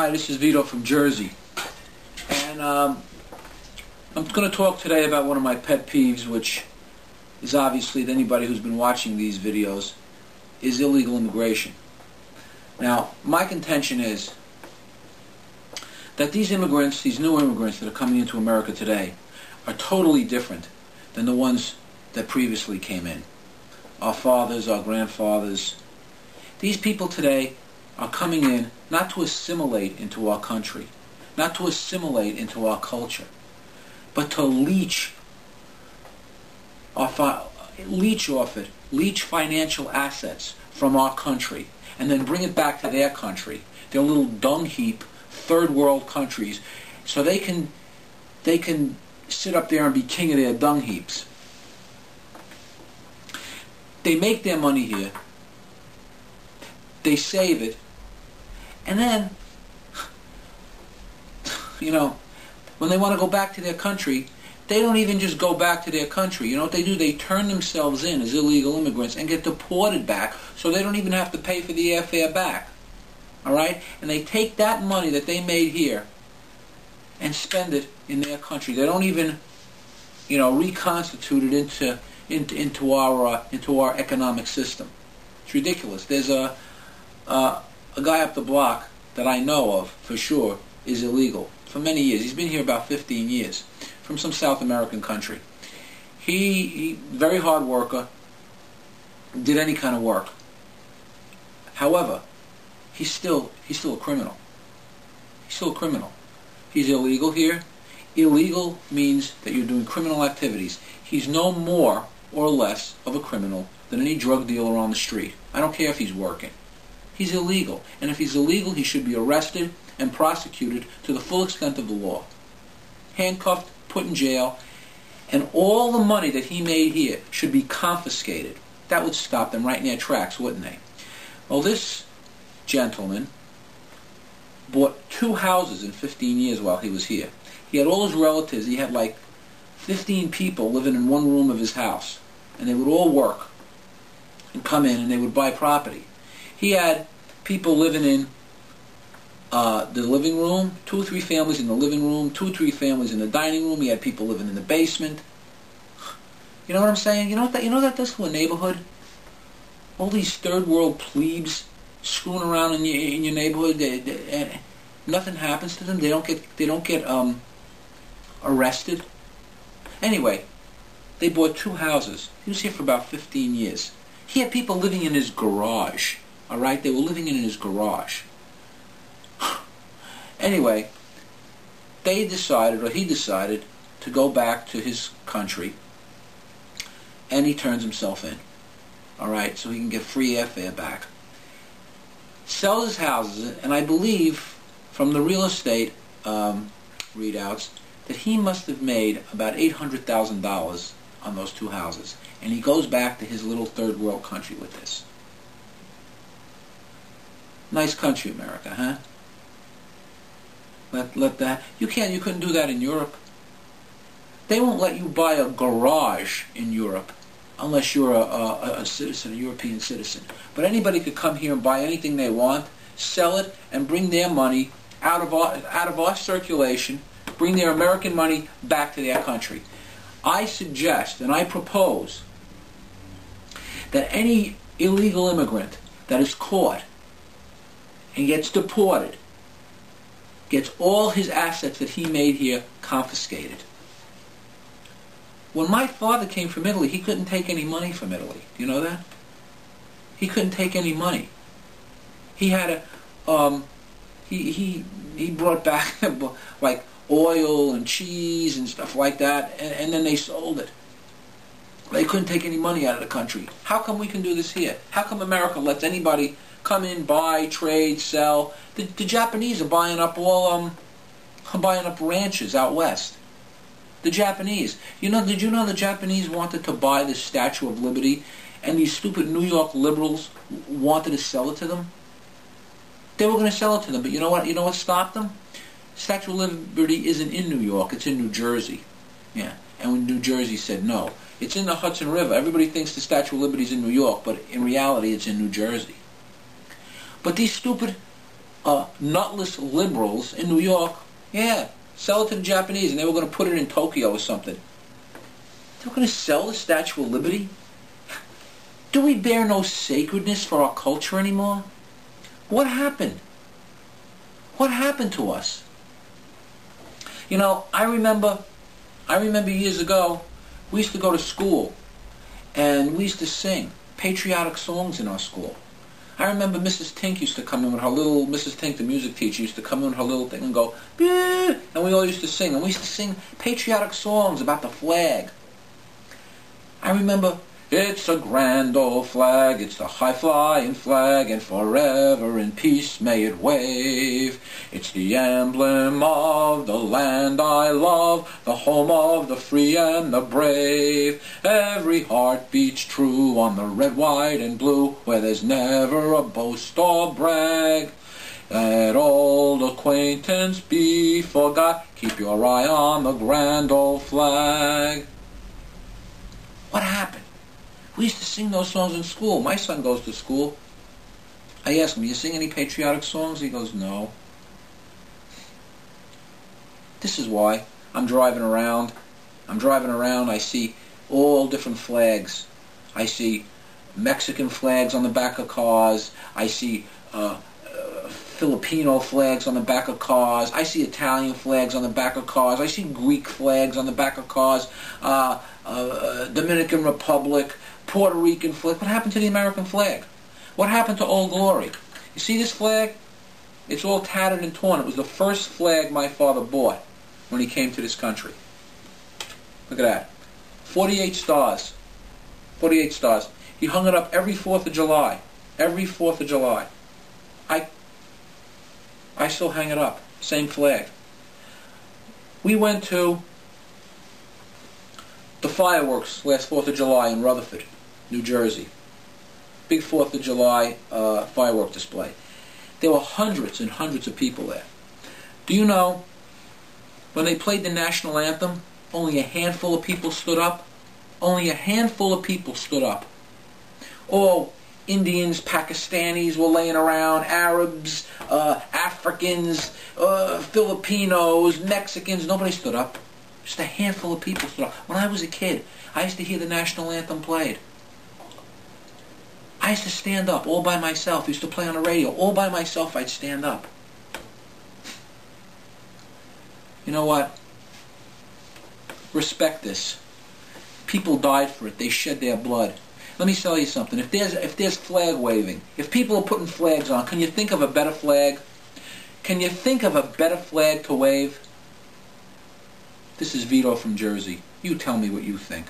Hi, this is Vito from Jersey, and I'm going to talk today about one of my pet peeves, which is obviously to anybody who's been watching these videos, is illegal immigration. Now, my contention is that these immigrants, these new immigrants that are coming into America today, are totally different than the ones that previously came in. Our fathers, our grandfathers. These people today are coming in not to assimilate into our country, not to assimilate into our culture, but to leech off it, leech financial assets from our country, and then bring it back to their country, their little dung heap, third world countries, so they can sit up there and be king of their dung heaps. They make their money here, they save it, and then, when they want to go back to their country, they don't even just go back to their country. You know what they do? They turn themselves in as illegal immigrants and get deported back, so they don't even have to pay for the airfare back. All right? And they take that money that they made here and spend it in their country. They don't even, reconstitute it into our economic system. It's ridiculous. There's a guy up the block that I know of for sure is illegal for many years. He's been here about 15 years from some South American country. He very hard worker, did any kind of work. However, he's still a criminal. He's still a criminal. He's illegal here. Illegal means that you're doing criminal activities. He's no more or less of a criminal than any drug dealer on the street. I don't care if he's working. He's illegal. And if he's illegal, he should be arrested and prosecuted to the full extent of the law. Handcuffed, put in jail, and all the money that he made here should be confiscated. That would stop them right in their tracks, wouldn't they? Well, this gentleman bought 2 houses in 15 years while he was here. He had all his relatives. He had like 15 people living in one room of his house, and they would all work and come in and they would buy property. He had people living in the living room, 2 or 3 families in the living room, 2 or 3 families in the dining room. He had people living in the basement. You know what I'm saying? You know that does to a neighborhood? All these third world plebes screwing around in your neighborhood. Nothing happens to them. They don't get arrested. Anyway, they bought 2 houses. He was here for about 15 years. He had people living in his garage. All right, they were living in his garage. Anyway, he decided to go back to his country, and he turns himself in. All right, so he can get free airfare back. Sells his houses, and I believe from the real estate readouts that he must have made about $800,000 on those 2 houses, and he goes back to his little third world country with this. Nice country, America, huh? Let that. You couldn't do that in Europe. They won't let you buy a garage in Europe unless you're a citizen, a European citizen. But anybody could come here and buy anything they want, sell it, and bring their money out of our circulation, bring their American money back to their country. I suggest and I propose that any illegal immigrant that is caught and gets deported gets all his assets that he made here confiscated. When my father came from Italy, he couldn't take any money from Italy. Do you know that? He couldn't take any money. He had he brought back like oil and cheese and stuff like that, and then they sold it. They couldn't take any money out of the country. How come we can do this here? How come America lets anybody come in, buy, trade, sell? The Japanese are buying up ranches out west. The Japanese. Did you know the Japanese wanted to buy the Statue of Liberty, and these stupid New York liberals wanted to sell it to them? They were going to sell it to them, but you know what? You know what stopped them? Statue of Liberty isn't in New York. It's in New Jersey. Yeah. And when New Jersey said no. It's in the Hudson River. Everybody thinks the Statue of Liberty is in New York, but in reality it's in New Jersey. But these stupid nutless liberals in New York, yeah, sell it to the Japanese, and they were going to put it in Tokyo or something. They were going to sell the Statue of Liberty? Do we bear no sacredness for our culture anymore? What happened? What happened to us? You know, I remember years ago, we used to go to school, and we used to sing patriotic songs in our school. I remember Mrs. Tink used to come in with her little, Mrs. Tink, the music teacher, used to come in with her little thing and go, "Boo," and we all used to sing. And we used to sing patriotic songs about the flag. I remember, it's a grand old flag, it's the high-flying flag, and forever in peace may it wave. It's the emblem of the land I love, the home of the free and the brave. Every heart beats true on the red, white, and blue, where there's never a boast or brag. Let old acquaintance be forgot, keep your eye on the grand old flag. What happened? We used to sing those songs in school. My son goes to school. I ask him, you sing any patriotic songs? He goes, no. This is why. I'm driving around, I see all different flags. I see Mexican flags on the back of cars. I see Filipino flags on the back of cars. I see Italian flags on the back of cars. I see Greek flags on the back of cars. Dominican Republic, Puerto Rican flag. What happened to the American flag? What happened to Old Glory? You see this flag? It's all tattered and torn. It was the first flag my father bought when he came to this country. Look at that. 48 stars. 48 stars. He hung it up every 4th of July. Every 4th of July. I still hang it up. Same flag. We went to the fireworks last 4th of July in Rutherford, New Jersey. Big 4th of July firework display. There were hundreds and hundreds of people there. Do you know, when they played the national anthem, only a handful of people stood up? Only a handful of people stood up. All Indians, Pakistanis were laying around, Arabs, Africans, Filipinos, Mexicans. Nobody stood up. Just a handful of people stood up. When I was a kid, I used to hear the national anthem played. I used to stand up all by myself. I used to play on the radio. All by myself, I'd stand up. You know what? Respect this. People died for it. They shed their blood. Let me tell you something. If there's flag waving, if people are putting flags on, can you think of a better flag? Can you think of a better flag to wave? This is Vito from Jersey. You tell me what you think.